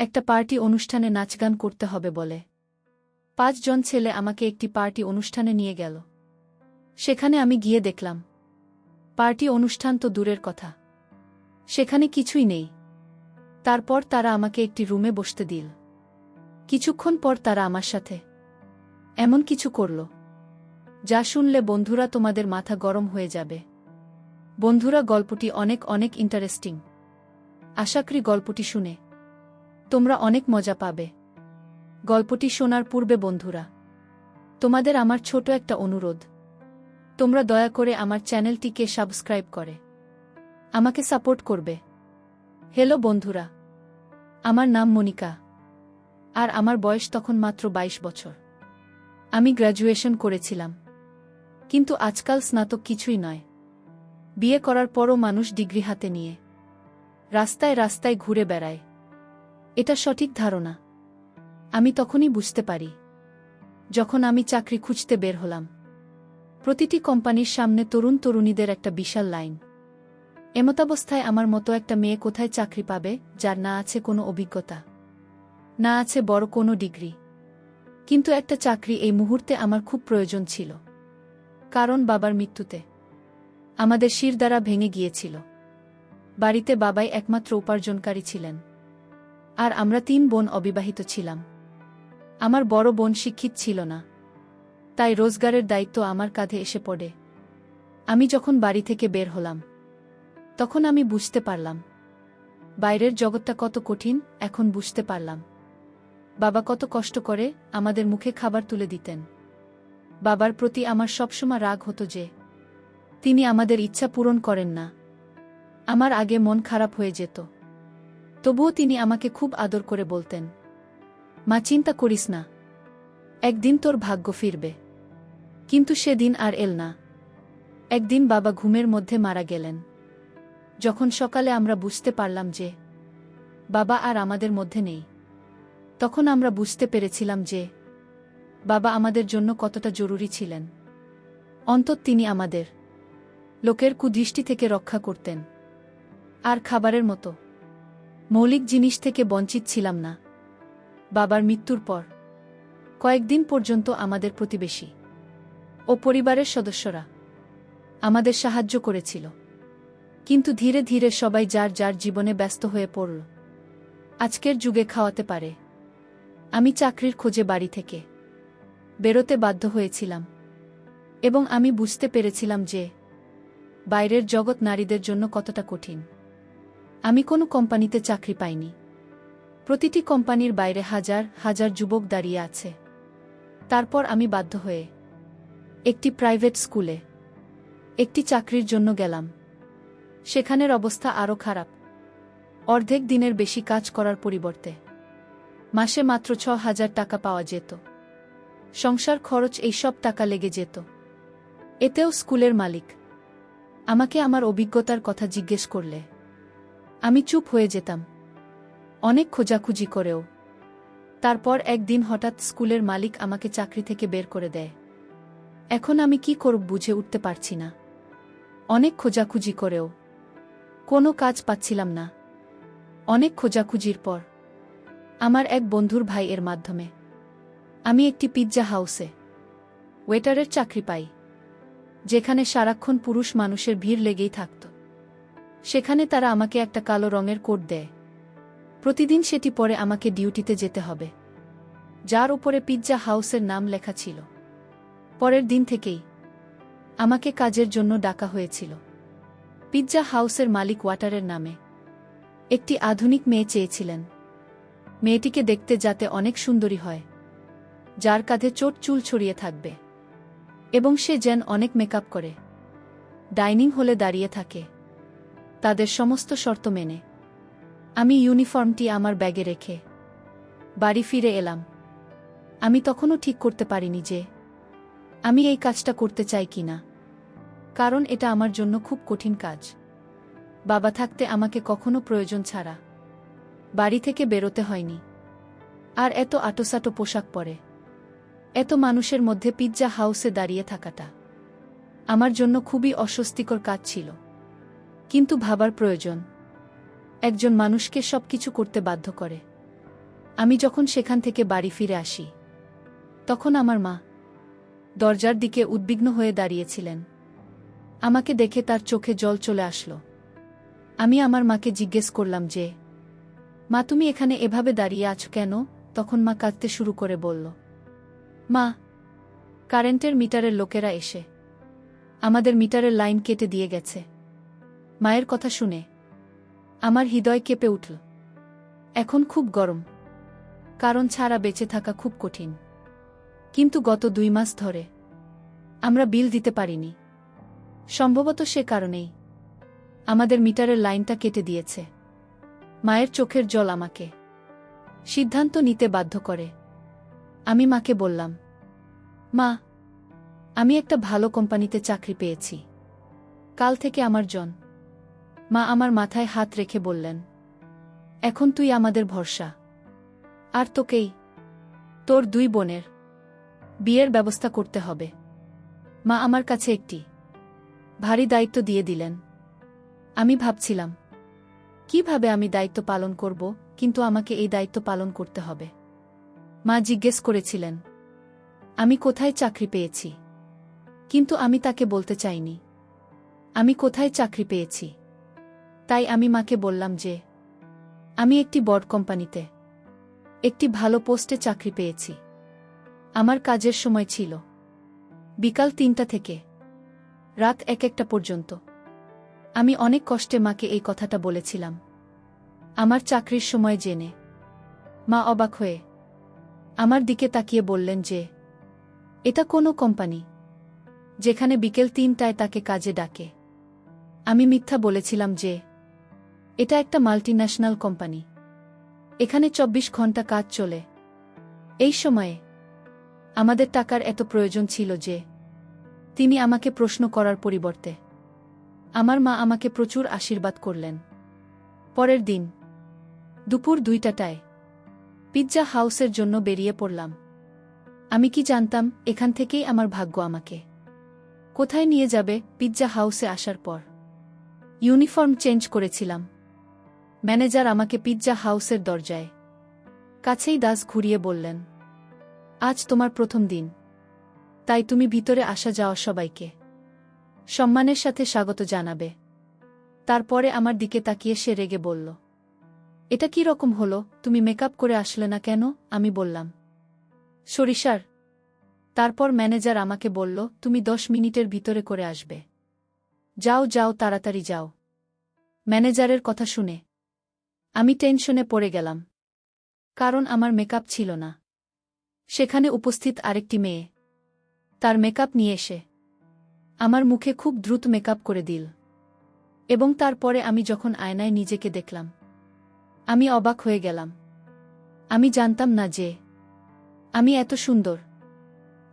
একটা পার্টি অনুষ্ঠানে নাচগান করতে হবে বলে ৫ জন ছেলে আমাকে একটি পার্টি অনুষ্ঠানে নিয়ে গেল। সেখানে আমি গিয়ে দেখলাম পার্টি অনুষ্ঠান তো দূরের কথা, সেখানে কিছুই নেই। তারপর তারা আমাকে একটি রুমে বসতে দিল। কিছুক্ষণ পর তারা আমার সাথে এমন কিছু করল যা শুনলে বন্ধুরা তোমাদের মাথা গরম হয়ে যাবে। বন্ধুরা, গল্পটি অনেক অনেক ইন্টারেস্টিং। আশা করি গল্পটি শুনে তোমরা অনেক মজা পাবে। গল্পটি শোনার পূর্বে বন্ধুরা, তোমাদের আমার ছোট একটা অনুরোধ, তোমরা দয়া করে আমার চ্যানেলটিকে সাবস্ক্রাইব করে আমাকে সাপোর্ট করবে। হ্যালো বন্ধুরা, আমার নাম মনিকা, আর আমার বয়স তখন মাত্র ২২ বছর। আমি গ্র্যাজুয়েশন করেছিলাম, কিন্তু আজকাল স্নাতক কিছুই নয়। বিয়ে করার পরও মানুষ ডিগ্রি হাতে নিয়ে রাস্তায় রাস্তায় ঘুরে বেড়ায়। এটা সঠিক ধারণা আমি তখনই বুঝতে পারি যখন আমি চাকরি খুঁজতে বের হলাম। প্রতিটি কোম্পানির সামনে তরুণ তরুণীদের একটা বিশাল লাইন। এমতাবস্থায় আমার মতো একটা মেয়ে কোথায় চাকরি পাবে যার না আছে কোনো অভিজ্ঞতা, না আছে বড় কোনো ডিগ্রি? কিন্তু একটা চাকরি এই মুহূর্তে আমার খুব প্রয়োজন ছিল, কারণ বাবার মৃত্যুতে আমাদের শিরদাঁড়া ভেঙে গিয়েছিল। বাড়িতে বাবাই একমাত্র উপার্জনকারী ছিলেন, আর আমরা ৩ বোন অবিবাহিত ছিলাম। আমার বড় বোন শিক্ষিত ছিল না, তাই রোজগারের দায়িত্ব আমার কাঁধে এসে পড়ে। আমি যখন বাড়ি থেকে বের হলাম তখন আমি বুঝতে পারলাম বাইরের জগৎটা কত কঠিন। এখন বুঝতে পারলাম বাবা কত কষ্ট করে আমাদের মুখে খাবার তুলে দিতেন। বাবার প্রতি আমার সবসময় রাগ হতো যে তিনি আমাদের ইচ্ছা পূরণ করেন না। আমার আগে মন খারাপ হয়ে যেত, তবুও তিনি আমাকে খুব আদর করে বলতেন, মা, চিন্তা করিস না, একদিন তোর ভাগ্য ফিরবে। কিন্তু সেদিন আর এল না। একদিন বাবা ঘুমের মধ্যে মারা গেলেন। যখন সকালে আমরা বুঝতে পারলাম যে বাবা আর আমাদের মধ্যে নেই, তখন আমরা বুঝতে পেরেছিলাম যে বাবা আমাদের জন্য কতটা জরুরি ছিলেন। অন্তত তিনি আমাদের লোকের কুদৃষ্টি থেকে রক্ষা করতেন, আর খাবারের মতো মৌলিক জিনিস থেকে বঞ্চিত ছিলাম না। বাবার মৃত্যুর পর কয়েকদিন পর্যন্ত আমাদের প্রতিবেশী ও পরিবারের সদস্যরা আমাদের সাহায্য করেছিল, কিন্তু ধীরে ধীরে সবাই যার যার জীবনে ব্যস্ত হয়ে পড়ল। আজকের যুগে খাওয়াতে পারে আমি চাকরির খোঁজে বাড়ি থেকে বেরোতে বাধ্য হয়েছিলাম, এবং আমি বুঝতে পেরেছিলাম যে বাইরের জগৎ নারীদের জন্য কতটা কঠিন। আমি কোনো কোম্পানিতে চাকরি পাইনি। প্রতিটি কোম্পানির বাইরে হাজার হাজার যুবক দাঁড়িয়ে আছে। তারপর আমি বাধ্য হয়ে একটি প্রাইভেট স্কুলে একটি চাকরির জন্য গেলাম। সেখানের অবস্থা আরও খারাপ। অর্ধেক দিনের বেশি কাজ করার পরিবর্তে মাসে মাত্র ৬,০০০ টাকা পাওয়া যেত। সংসার খরচ এই সব টাকা লেগে যেত। এতেও স্কুলের মালিক আমাকে আমার অভিজ্ঞতার কথা জিজ্ঞেস করলে আমি চুপ হয়ে যেতাম, অনেক খোঁজাখুঁজি করেও। তারপর একদিন হঠাৎ স্কুলের মালিক আমাকে চাকরি থেকে বের করে দেয়। এখন আমি কি করব বুঝে উঠতে পারছি না। অনেক খোঁজাখুঁজি করেও কোনো কাজ পাচ্ছিলাম না। অনেক খোঁজাখুঁজির পর আমার এক বন্ধুর ভাইয়ের মাধ্যমে আমি একটি পিৎজা হাউসে ওয়েটারের চাকরি পাই, যেখানে সারাক্ষণ পুরুষ মানুষের ভিড় লেগেই থাকত। সেখানে তারা আমাকে একটা কালো রঙের কোট দেয়। প্রতিদিন সেটি পরে আমাকে ডিউটিতে যেতে হবে, যার উপরে পিৎজা হাউসের নাম লেখা ছিল। পরের দিন থেকেই আমাকে কাজের জন্য ডাকা হয়েছিল। পিৎজা হাউসের মালিক ওয়াটারের নামে একটি আধুনিক মেয়ে চেয়েছিলেন। মেয়েটিকে দেখতে যাতে অনেক সুন্দরী হয়, যার কাঁধে চোট চুল ছড়িয়ে থাকবে, এবং সে যেন অনেক মেকআপ করে ডাইনিং হলে দাঁড়িয়ে থাকে। তাদের সমস্ত শর্ত মেনে আমি ইউনিফর্মটি আমার ব্যাগে রেখে বাড়ি ফিরে এলাম। আমি তখনও ঠিক করতে পারিনি যে আমি এই কাজটা করতে চাই কিনা, কারণ এটা আমার জন্য খুব কঠিন কাজ। বাবা থাকতে আমাকে কখনো প্রয়োজন ছাড়া বাড়ি থেকে বেরোতে হয়নি। আর এত আটোসাটো পোশাক পরে এত মানুষের মধ্যে পিৎজা হাউসে দাঁড়িয়ে থাকাটা আমার জন্য খুবই অস্বস্তিকর কাজ ছিল। কিন্তু ভাবার প্রয়োজন একজন মানুষকে সবকিছু করতে বাধ্য করে। আমি যখন সেখান থেকে বাড়ি ফিরে আসি তখন আমার মা দরজার দিকে উদ্বিগ্ন হয়ে দাঁড়িয়েছিলেন। আমাকে দেখে তার চোখে জল চলে আসলো। আমি আমার মাকে জিজ্ঞেস করলাম যে, মা তুমি এখানে এভাবে দাঁড়িয়ে আছো কেন? তখন মা কাঁদতে শুরু করে বলল, মা, কারেন্টের মিটারের লোকেরা এসে আমাদের মিটারের লাইন কেটে দিয়ে গেছে। মায়ের কথা শুনে আমার হৃদয় কেঁপে উঠল। এখন খুব গরম, কারণ ছাড়া বেঁচে থাকা খুব কঠিন। কিন্তু গত 2 মাস ধরে আমরা বিল দিতে পারিনি। সম্ভবত সে কারণেই আমাদের মিটারের লাইনটা কেটে দিয়েছে। মায়ের চোখের জল আমাকে সিদ্ধান্ত নিতে বাধ্য করে। আমি মাকে বললাম, মা, আমি একটা ভালো কোম্পানিতে চাকরি পেয়েছি। কাল থেকে আমার জন। মা আমার মাথায় হাত রেখে বললেন, এখন তুই আমাদের ভরসা। আর তোকেই তোর 2 বোনের বিয়ের ব্যবস্থা করতে হবে। মা আমার কাছে একটি ভারী দায়িত্ব দিয়ে দিলেন। আমি ভাবছিলাম কিভাবে আমি দায়িত্ব পালন করব, কিন্তু আমাকে এই দায়িত্ব পালন করতে হবে। মা জিজ্ঞেস করেছিলেন আমি কোথায় চাকরি পেয়েছি, কিন্তু আমি তাকে বলতে চাইনি আমি কোথায় চাকরি পেয়েছি। তাই আমি মাকে বললাম যে আমি একটি বড় কোম্পানিতে একটি ভালো পোস্টে চাকরি পেয়েছি। আমার কাজের সময় ছিল বিকাল 3টা থেকে রাত 1-1টা পর্যন্ত। আমি অনেক কষ্টে মাকে এই কথাটা বলেছিলাম। আমার চাকরির সময় জেনে মা অবাক হয়ে আমার দিকে তাকিয়ে বললেন যে এটা কোনো কোম্পানি যেখানে বিকেল 3টায় তাকে কাজে ডাকে। আমি মিথ্যা বলেছিলাম যে এটা একটা মাল্টিন্যাশনাল কোম্পানি, এখানে 24 ঘন্টা কাজ চলে। এই সময়ে আমাদের টাকার এত প্রয়োজন ছিল যে তিনি আমাকে প্রশ্ন করার পরিবর্তে আমার মা আমাকে প্রচুর আশীর্বাদ করলেন। পরের দিন দুপুর 2টায় পিৎজা হাউসের জন্য বেরিয়ে পড়লাম। আমি কি জানতাম এখান থেকেই আমার ভাগ্য আমাকে কোথায় নিয়ে যাবে। পিৎজা হাউসে আসার পর ইউনিফর্ম চেঞ্জ করেছিলাম। ম্যানেজার আমাকে পিৎজা হাউসের দরজায় কাছেই দাস ঘুরিয়ে বললেন, আজ তোমার প্রথম দিন, তাই তুমি ভিতরে আসা যাওয়া সবাইকে সম্মানের সাথে স্বাগত জানাবে। তারপরে আমার দিকে তাকিয়ে সে রেগে বলল, এটা কি রকম হলো? তুমি মেকআপ করে আসলে না কেন? আমি বললাম, সরিষার। তারপর ম্যানেজার আমাকে বলল, তুমি 10 মিনিটের ভিতরে করে আসবে। যাও যাও, তাড়াতাড়ি যাও। ম্যানেজারের কথা শুনে আমি টেনশনে পড়ে গেলাম, কারণ আমার মেকআপ ছিল না। সেখানে উপস্থিত আরেকটি মেয়ে তার মেকআপ নিয়ে এসে আমার মুখে খুব দ্রুত মেকআপ করে দিল, এবং তারপরে আমি যখন আয়নায় নিজেকে দেখলাম আমি অবাক হয়ে গেলাম। আমি জানতাম না যে আমি এত সুন্দর।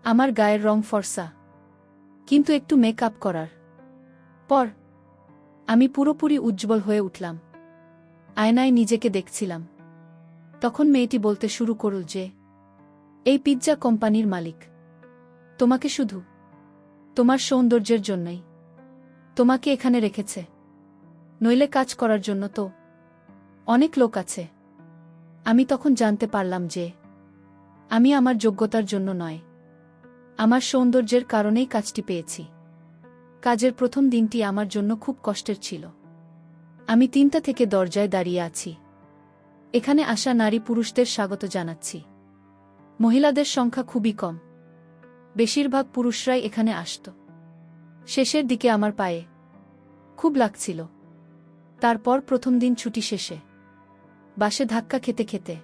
আমার গায়ের রং ফর্সা, কিন্তু একটু মেকআপ করার পর আমি পুরোপুরি উজ্জ্বল হয়ে উঠলাম। আয়নায় নিজেকে দেখছিলাম। তখন মেয়েটি বলতে শুরু করল যে এই পিৎজা কোম্পানির মালিক তোমাকে শুধু তোমার সৌন্দর্যের জন্যই তোমাকে এখানে রেখেছে, নইলে কাজ করার জন্য তো অনেক লোক আছে। আমি তখন জানতে পারলাম যে আমি আমার যোগ্যতার জন্য নয়, আমার সৌন্দর্যের কারণেই কাজটি পেয়েছি। কাজের প্রথম দিনটি আমার জন্য খুব কষ্টের ছিল। আমি 3টা থেকে দরজায় দাঁড়িয়ে আছি। এখানে আসা নারী পুরুষদের স্বাগত জানাচ্ছি। মহিলাদের সংখ্যা খুবই কম, বেশিরভাগ পুরুষরাই এখানে আসত। শেষের দিকে আমার পায়ে খুব লাগছিল। তারপর প্রথম দিন ছুটি শেষে বাসে ধাক্কা খেতে খেতে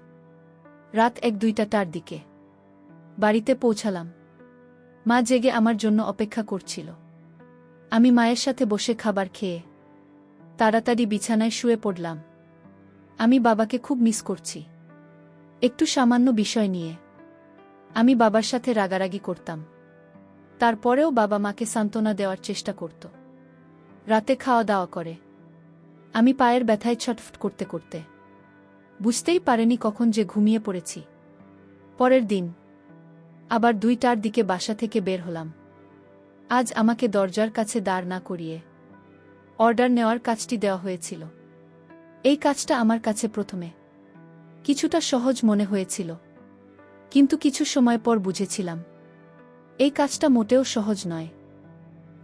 রাত 1-2টার দিকে বাড়িতে পৌঁছালাম। মা জেগে আমার জন্য অপেক্ষা করছিল। আমি মায়ের সাথে বসে খাবার খেয়ে তাড়াতাড়ি বিছানায় শুয়ে পড়লাম। আমি বাবাকে খুব মিস করছি। একটু সামান্য বিষয় নিয়ে আমি বাবার সাথে রাগারাগি করতাম। তারপরেও বাবা মাকে সান্ত্বনা দেওয়ার চেষ্টা করত। রাতে খাওয়া দাওয়া করে আমি পায়ের ব্যথায় ছটফট করতে করতে বুঝতেই পারিনি কখন যে ঘুমিয়ে পড়েছি। পরের দিন আবার 2টার দিকে বাসা থেকে বের হলাম। আজ আমাকে দরজার কাছে দাঁড় না করিয়ে অর্ডার নেওয়ার কাজটি দেওয়া হয়েছিল। এই কাজটা আমার কাছে প্রথমে কিছুটা সহজ মনে হয়েছিল, কিন্তু কিছু সময় পর বুঝেছিলাম এই কাজটা মোটেও সহজ নয়।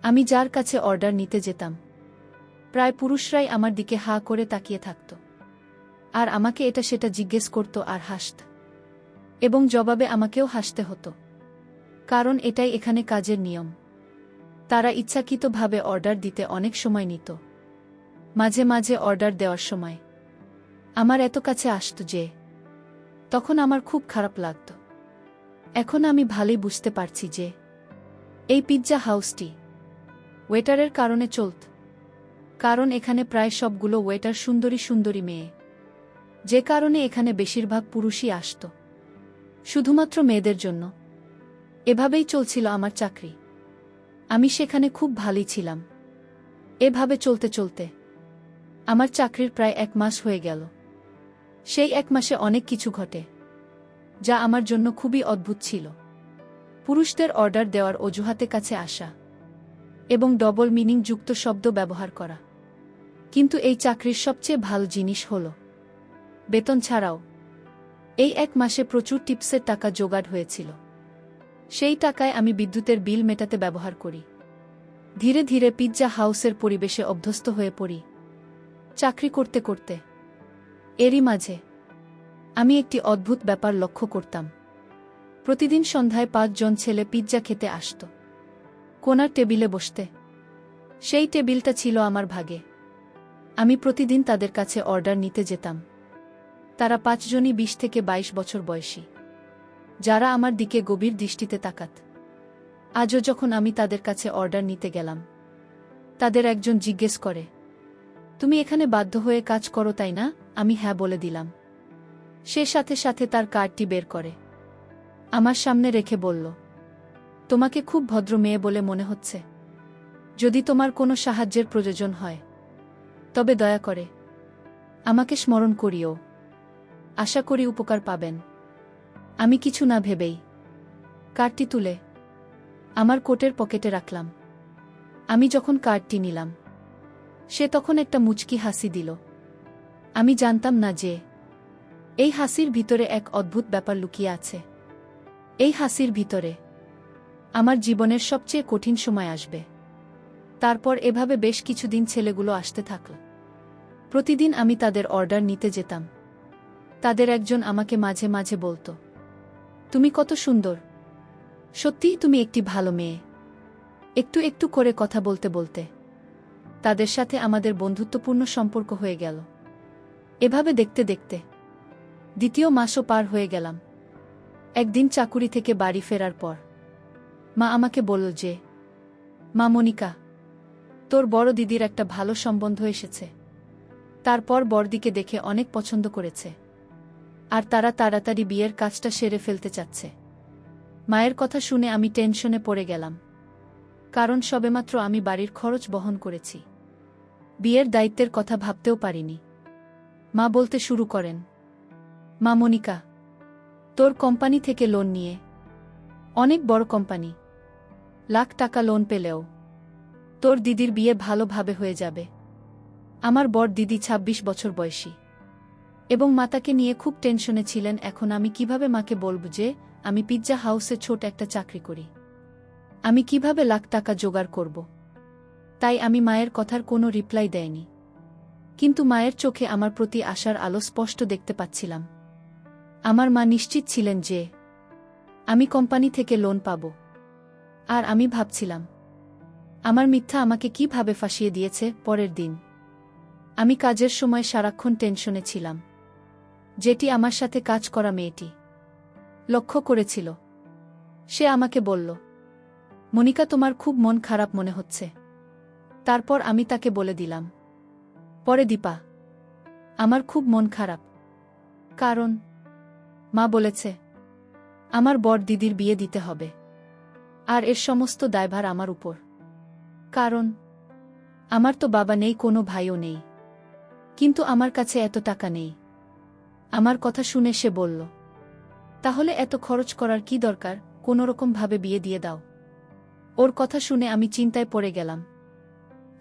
আমি যার কাছে অর্ডার নিতে যেতাম, প্রায় পুরুষরাই আমার দিকে হা করে তাকিয়ে থাকত, আর আমাকে এটা সেটা জিজ্ঞেস করত আর হাসত, এবং জবাবে আমাকেও হাসতে হতো, কারণ এটাই এখানে কাজের নিয়ম। তারা ইচ্ছাকৃতভাবে অর্ডার দিতে অনেক সময় নিত। মাঝে মাঝে অর্ডার দেওয়ার সময় আমার এত কাছে আসত যে তখন আমার খুব খারাপ লাগত। এখন আমি ভালোই বুঝতে পারছি যে এই পিৎজা হাউসটি ওয়েটারের কারণে চলত, কারণ এখানে প্রায় সবগুলো ওয়েটার সুন্দরী সুন্দরী মেয়ে, যে কারণে এখানে বেশিরভাগ পুরুষই আসত শুধুমাত্র মেয়েদের জন্য। এভাবেই চলছিল আমার চাকরি। আমি সেখানে খুব ভালোই ছিলাম। এভাবে চলতে চলতে আমার চাকরির প্রায় 1 মাস হয়ে গেল। সেই 1 মাসে অনেক কিছু ঘটে, যা আমার জন্য খুবই অদ্ভুত ছিল। পুরুষদের অর্ডার দেওয়ার অজুহাতে কাছে আসা এবং ডবল মিনিং যুক্ত শব্দ ব্যবহার করা। কিন্তু এই চাকরির সবচেয়ে ভালো জিনিস হল বেতন ছাড়াও এই 1 মাসে প্রচুর টিপসের টাকা জোগাড় হয়েছিল। সেই টাকায় আমি বিদ্যুতের বিল মেটাতে ব্যবহার করি। ধীরে ধীরে পিৎজা হাউসের পরিবেশে অভ্যস্ত হয়ে পড়ি চাকরি করতে করতে। এরই মাঝে আমি একটি অদ্ভুত ব্যাপার লক্ষ্য করতাম। প্রতিদিন সন্ধ্যায় 5 জন ছেলে পিৎজা খেতে আসত কোনার টেবিলে বসতে। সেই টেবিলটা ছিল আমার ভাগে। আমি প্রতিদিন তাদের কাছে অর্ডার নিতে যেতাম। তারা 5 জনই 20 থেকে 22 বছর বয়সী, যারা আমার দিকে গভীর দৃষ্টিতে তাকাত। আজও যখন আমি তাদের কাছে অর্ডার নিতে গেলাম, তাদের একজন জিজ্ঞেস করে, তুমি এখানে বাধ্য হয়ে কাজ করো তাই না? আমি হ্যাঁ বলে দিলাম। সে সাথে সাথে তার কার্ডটি বের করে আমার সামনে রেখে বলল, তোমাকে খুব ভদ্র মেয়ে বলে মনে হচ্ছে। যদি তোমার কোনো সাহায্যের প্রয়োজন হয় তবে দয়া করে আমাকে স্মরণ করিও। আশা করি উপকার পাবেন। আমি কিছু না ভেবেই কার্ডটি তুলে আমার কোটের পকেটে রাখলাম। আমি যখন কার্ডটি নিলাম, সে তখন একটা মুচকি হাসি দিল। আমি জানতাম না যে এই হাসির ভিতরে এক অদ্ভুত ব্যাপার লুকিয়ে আছে। এই হাসির ভিতরে আমার জীবনের সবচেয়ে কঠিন সময় আসবে। তারপর এভাবে বেশ কিছুদিন ছেলেগুলো আসতে থাকল। প্রতিদিন আমি তাদের অর্ডার নিতে যেতাম। তাদের একজন আমাকে মাঝে মাঝে বলতো, তুমি কত সুন্দর, সত্যিই তুমি একটি ভালো মেয়ে। একটু একটু করে কথা বলতে বলতে তাদের সাথে আমাদের বন্ধুত্বপূর্ণ সম্পর্ক হয়ে গেল। এভাবে দেখতে দেখতে 2য় মাসও পার হয়ে গেলাম। একদিন চাকুরি থেকে বাড়ি ফেরার পর মা আমাকে বলল যে, মা মনিকা, তোর বড় দিদির একটা ভালো সম্বন্ধ এসেছে। তারপর বড়দিকে দেখে অনেক পছন্দ করেছে, আর তারা তাড়াতাড়ি বিয়ের কাজটা সেরে ফেলতে চাচ্ছে। মায়ের কথা শুনে আমি টেনশনে পড়ে গেলাম, কারণ সবেমাত্র আমি বাড়ির খরচ বহন করেছি। বিয়ের দায়িত্বের কথা ভাবতেও পারিনি। মা বলতে শুরু করেন, মা মনিকা, তোর কোম্পানি থেকে লোন নিয়ে, অনেক বড় কোম্পানি, লাখ টাকা লোন পেলেও তোর দিদির বিয়ে ভালোভাবে হয়ে যাবে। আমার বড় দিদি 26 বছর বয়সী এবং মাতাকে নিয়ে খুব টেনশনে ছিলেন। এখন আমি কিভাবে মাকে বলব যে আমি পিৎজা হাউসে ছোট একটা চাকরি করি? আমি কিভাবে লাখ টাকা জোগাড় করব? তাই আমি মায়ের কথার কোনো রিপ্লাই দেয়নি। কিন্তু মায়ের চোখে আমার প্রতি আশার আলো স্পষ্ট দেখতে পাচ্ছিলাম। আমার মা নিশ্চিত ছিলেন যে আমি কোম্পানি থেকে লোন পাব। আর আমি ভাবছিলাম, আমার মিথ্যা আমাকে কিভাবে ফাঁসিয়ে দিয়েছে। পরের দিন আমি কাজের সময় সারাক্ষণ টেনশনে ছিলাম, যেটি আমার সাথে কাজ করা মেয়েটি লক্ষ্য করেছিল। সে আমাকে বলল, মনিকা, তোমার খুব মন খারাপ মনে হচ্ছে। তারপর আমি তাকে বলে দিলাম, পরে দীপা, আমার খুব মন খারাপ, কারণ মা বলেছে আমার বড় দিদির বিয়ে দিতে হবে, আর এর সমস্ত দায়ভার আমার উপর। কারণ আমার তো বাবা নেই, কোনো ভাইও নেই, কিন্তু আমার কাছে এত টাকা নেই। আমার কথা শুনে সে বলল, তাহলে এত খরচ করার কি দরকার? কোনোরকমভাবে বিয়ে দিয়ে দাও। ওর কথা শুনে আমি চিন্তায় পড়ে গেলাম।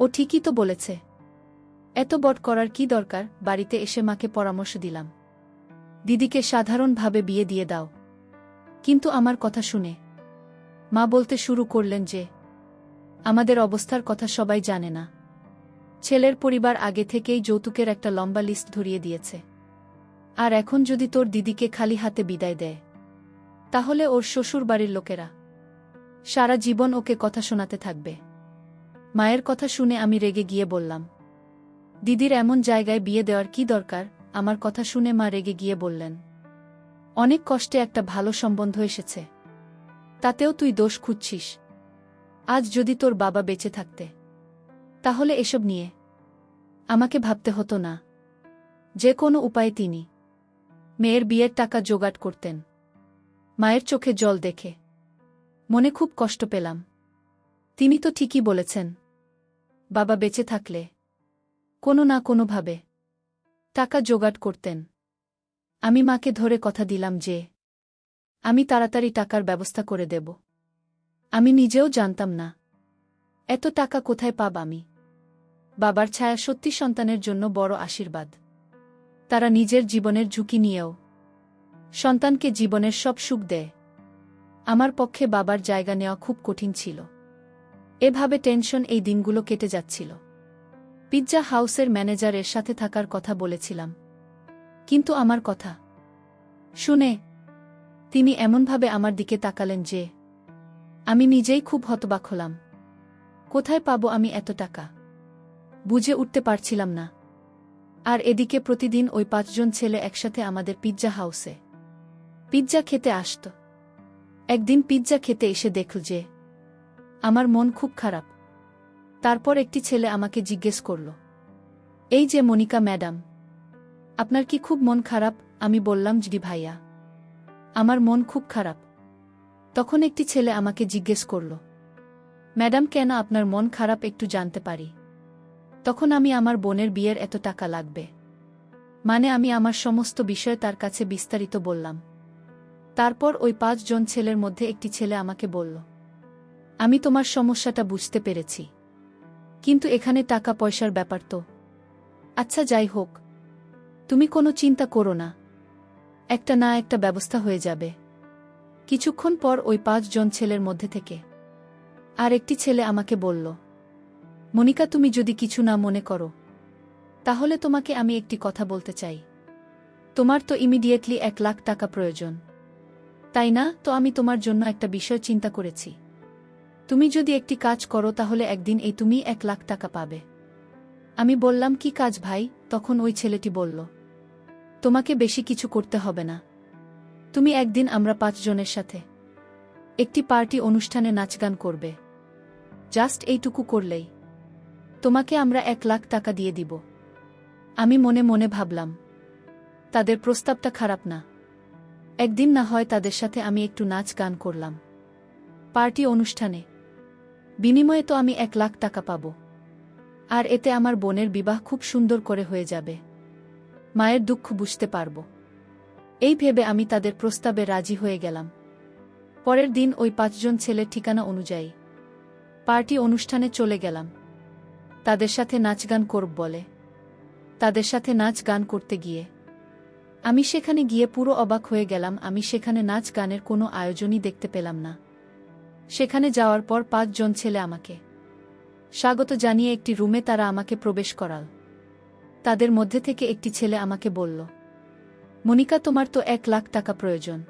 ও ঠিকই তো বলেছে, এত বড় করার কি দরকার? বাড়িতে এসে মাকে পরামর্শ দিলাম। দিদিকে সাধারণভাবে বিয়ে দিয়ে দাও। কিন্তু আমার কথা শুনে মা বলতে শুরু করলেন যে আমাদের অবস্থার কথা সবাই জানে না। ছেলের পরিবার আগে থেকেই যৌতুকের একটা লম্বা লিস্ট ধরিয়ে দিয়েছে। আর এখন যদি তোর দিদিকে খালি হাতে বিদায় দেয়, তাহলে ওর শ্বশুর বাড়ির লোকেরা সারা জীবন ওকে কথা শোনাতে থাকবে। মায়ের কথা শুনে আমি রেগে গিয়ে বললাম, দিদির এমন জায়গায় বিয়ে দেওয়ার কি দরকার? আমার কথা শুনে মা রেগে গিয়ে বললেন, অনেক কষ্টে একটা ভালো সম্বন্ধ এসেছে, তাতেও তুই দোষ খুঁজছিস। আজ যদি তোর বাবা বেঁচে থাকতে, তাহলে এসব নিয়ে আমাকে ভাবতে হতো না। যে কোনো উপায়ে তিনি মেয়ের বিয়ের টাকা জোগাড় করতেন। মায়ের চোখে জল দেখে মনে খুব কষ্ট পেলাম। তিনি তো ঠিকই বলেছেন, বাবা বেঁচে থাকলে কোনো না কোনোভাবে টাকা জোগাড় করতেন। আমি মাকে ধরে কথা দিলাম যে আমি তাড়াতাড়ি টাকার ব্যবস্থা করে দেব। আমি নিজেও জানতাম না এত টাকা কোথায় পাব আমি। বাবার ছায়া সত্যি সন্তানের জন্য বড় আশীর্বাদ। তারা নিজের জীবনের ঝুঁকি নিয়েও সন্তানকে জীবনের সব সুখ দেয়। আমার পক্ষে বাবার জায়গা নেওয়া খুব কঠিন ছিল। এভাবে টেনশন এই দিনগুলো কেটে যাচ্ছিল। পিৎজা হাউসের ম্যানেজারের সাথে থাকার কথা বলেছিলাম, কিন্তু আমার কথা শুনে তিনি এমনভাবে আমার দিকে তাকালেন যে আমি নিজেই খুব হতবাক হলাম। কোথায় পাবো আমি এত টাকা, বুঝে উঠতে পারছিলাম না। আর এদিকে প্রতিদিন ওই 5 জন ছেলে একসাথে আমাদের পিৎজা হাউসে পিৎজা খেতে আসত। একদিন পিৎজা খেতে এসে দেখল যে আমার মন খুব খারাপ। তারপর একটি ছেলে আমাকে জিজ্ঞেস করল, এই যে মনিকা ম্যাডাম, আপনার কি খুব মন খারাপ? আমি বললাম, জি ভাইয়া, আমার মন খুব খারাপ। তখন একটি ছেলে আমাকে জিজ্ঞেস করল, ম্যাডাম কেন আপনার মন খারাপ একটু জানতে পারি? তখন আমি আমার বোনের বিয়ের এত টাকা লাগবে, মানে আমি আমার সমস্ত বিষয় তার কাছে বিস্তারিত বললাম। তারপর ওই 5 জন ছেলের মধ্যে একটি ছেলে আমাকে বলল, আমি তোমার সমস্যাটা বুঝতে পেরেছি, কিন্তু এখানে টাকা পয়সার ব্যাপার তো। আচ্ছা যাই হোক, তুমি কোনো চিন্তা করো না, একটা না একটা ব্যবস্থা হয়ে যাবে। কিছুক্ষণ পর ওই 5 জন ছেলের মধ্যে থেকে আর একটি ছেলে আমাকে বলল, মনিকা তুমি যদি কিছু না মনে করো, তাহলে তোমাকে আমি একটি কথা বলতে চাই। তোমার তো ইমিডিয়েটলি 1 লাখ টাকা প্রয়োজন, তাই না? তো আমি তোমার জন্য একটা বিষয় চিন্তা করেছি। তুমি যদি একটি কাজ করো তাহলে একদিন এই তুমি 1 লাখ টাকা পাবে। আমি বললাম, কি কাজ ভাই? তখন ওই ছেলেটি বলল, তোমাকে বেশি কিছু করতে হবে না। তুমি একদিন আমরা 5 জনের সাথে একটি পার্টি অনুষ্ঠানে নাচগান করবে। জাস্ট এইটুকু করলেই তোমাকে আমরা 1 লাখ টাকা দিয়ে দিব। আমি মনে মনে ভাবলাম, তাদের প্রস্তাবটা খারাপ না। একদিন না হয় তাদের সাথে আমি একটু নাচ গান করলাম পার্টি অনুষ্ঠানে, বিনিময়ে তো আমি 1 লাখ টাকা পাব। আর এতে আমার বোনের বিবাহ খুব সুন্দর করে হয়ে যাবে, মায়ের দুঃখ বুঝতে পারব। এই ভেবে আমি তাদের প্রস্তাবে রাজি হয়ে গেলাম। পরের দিন ওই 5 জন ছেলের ঠিকানা অনুযায়ী পার্টি অনুষ্ঠানে চলে গেলাম। তাদের সাথে নাচগান করব বলে তাদের সাথে নাচ গান করতে গিয়ে আমি সেখানে গিয়ে পুরো অবাক হয়ে গেলাম। আমি সেখানে নাচ গানের কোনো আয়োজনই দেখতে পেলাম না। সেখানে যাওয়ার পর 5 জন ছেলে আমাকে স্বাগত জানিয়ে একটি রুমে তারা আমাকে প্রবেশ করাল। তাদের মধ্যে থেকে একটি ছেলে আমাকে বলল, মনিকা তোমার তো 1 লাখ টাকা প্রয়োজন,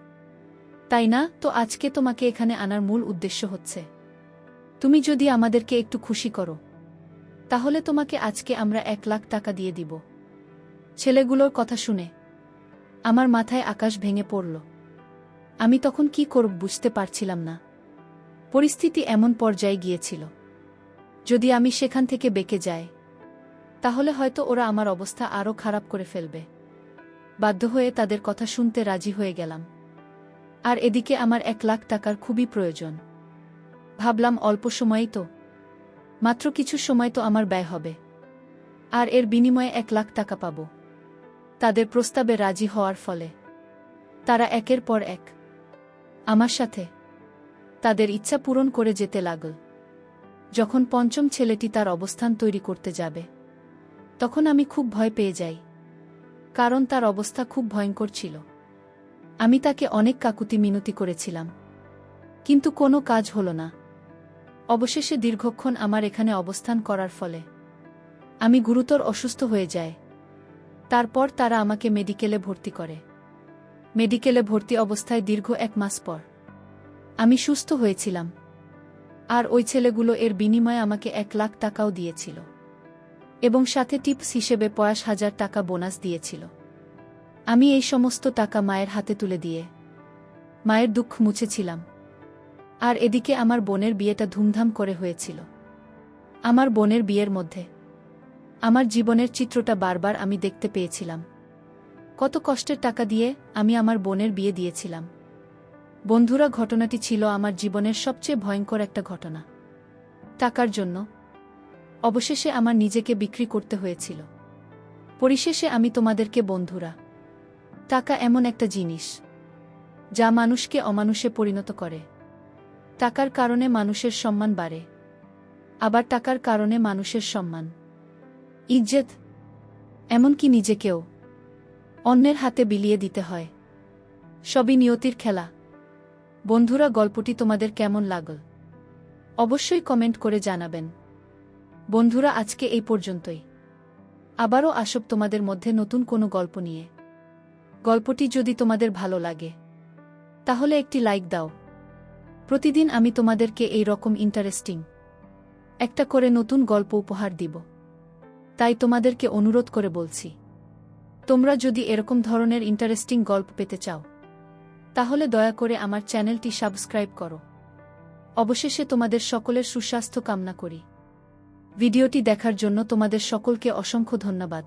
তাই না? তো আজকে তোমাকে এখানে আনার মূল উদ্দেশ্য হচ্ছে, তুমি যদি আমাদেরকে একটু খুশি করো, তাহলে তোমাকে আজকে আমরা 1 লাখ টাকা দিয়ে দিব। ছেলেগুলোর কথা শুনে আমার মাথায় আকাশ ভেঙে পড়ল। আমি তখন কি করব বুঝতে পারছিলাম না। পরিস্থিতি এমন পর্যায়ে গিয়েছিল, যদি আমি সেখান থেকে বেঁকে যাই, তাহলে হয়তো ওরা আমার অবস্থা আরও খারাপ করে ফেলবে। বাধ্য হয়ে তাদের কথা শুনতে রাজি হয়ে গেলাম। আর এদিকে আমার 1 লাখ টাকার খুবই প্রয়োজন। ভাবলাম, অল্প সময়ই তো, মাত্র কিছু সময় তো আমার ব্যয় হবে, আর এর বিনিময়ে 1 লাখ টাকা পাব। তাদের প্রস্তাবে রাজি হওয়ার ফলে তারা একের পর এক আমার সাথে তাদের ইচ্ছা পূরণ করে যেতে লাগল। যখন 5ম ছেলেটি তার অবস্থান তৈরি করতে যাবে, তখন আমি খুব ভয় পেয়ে যাই। কারণ তার অবস্থা খুব ভয়ঙ্কর ছিল। আমি তাকে অনেক কাকুতি মিনতি করেছিলাম, কিন্তু কোনো কাজ হল না। অবশেষে দীর্ঘক্ষণ আমার এখানে অবস্থান করার ফলে আমি গুরুতর অসুস্থ হয়ে যাই। তারপর তারা আমাকে মেডিকেলে ভর্তি করে। মেডিকেলে ভর্তি অবস্থায় দীর্ঘ 1 মাস পর আমি সুস্থ হয়েছিলাম। আর ওই ছেলেগুলো এর বিনিময়ে আমাকে 1 লাখ টাকাও দিয়েছিল এবং সাথে টিপস হিসেবে 50,000 টাকা বোনাস দিয়েছিল। আমি এই সমস্ত টাকা মায়ের হাতে তুলে দিয়ে মায়ের দুঃখ মুছেছিলাম। আর এদিকে আমার বোনের বিয়েটা ধুমধাম করে হয়েছিল। আমার বোনের বিয়ের মধ্যে আমার জীবনের চিত্রটা বারবার আমি দেখতে পেয়েছিলাম। কত কষ্টের টাকা দিয়ে আমি আমার বোনের বিয়ে দিয়েছিলাম। বন্ধুরা, ঘটনাটি ছিল আমার জীবনের সবচেয়ে ভয়ঙ্কর একটা ঘটনা। টাকার জন্য অবশেষে আমার নিজেকে বিক্রি করতে হয়েছিল। পরিশেষে আমি তোমাদেরকে বন্ধুরা, টাকা এমন একটা জিনিস যা মানুষকে অমানুষে পরিণত করে। টাকার কারণে মানুষের সম্মান বাড়ে, আবার টাকার কারণে মানুষের সম্মান, ইজ্জত, এমনকি নিজেকেও অন্যের হাতে বিলিয়ে দিতে হয়। সবই নিয়তির খেলা। বন্ধুরা, গল্পটি তোমাদের কেমন লাগল অবশ্যই কমেন্ট করে জানাবেন। বন্ধুরা, আজকে এই পর্যন্তই। আবারও আসব তোমাদের মধ্যে নতুন কোনো গল্প নিয়ে। গল্পটি যদি তোমাদের ভালো লাগে তাহলে একটি লাইক দাও। প্রতিদিন আমি তোমাদেরকে এই রকম ইন্টারেস্টিং একটা করে নতুন গল্প উপহার দিব। তাই তোমাদেরকে অনুরোধ করে বলছি, তোমরা যদি এরকম ধরনের ইন্টারেস্টিং গল্প পেতে চাও তাহলে দয়া করে আমার চ্যানেলটি সাবস্ক্রাইব করো। অবশেষে তোমাদের সকলের সুস্বাস্থ্য কামনা করি। ভিডিওটি দেখার জন্য তোমাদের সকলকে অসংখ্য ধন্যবাদ।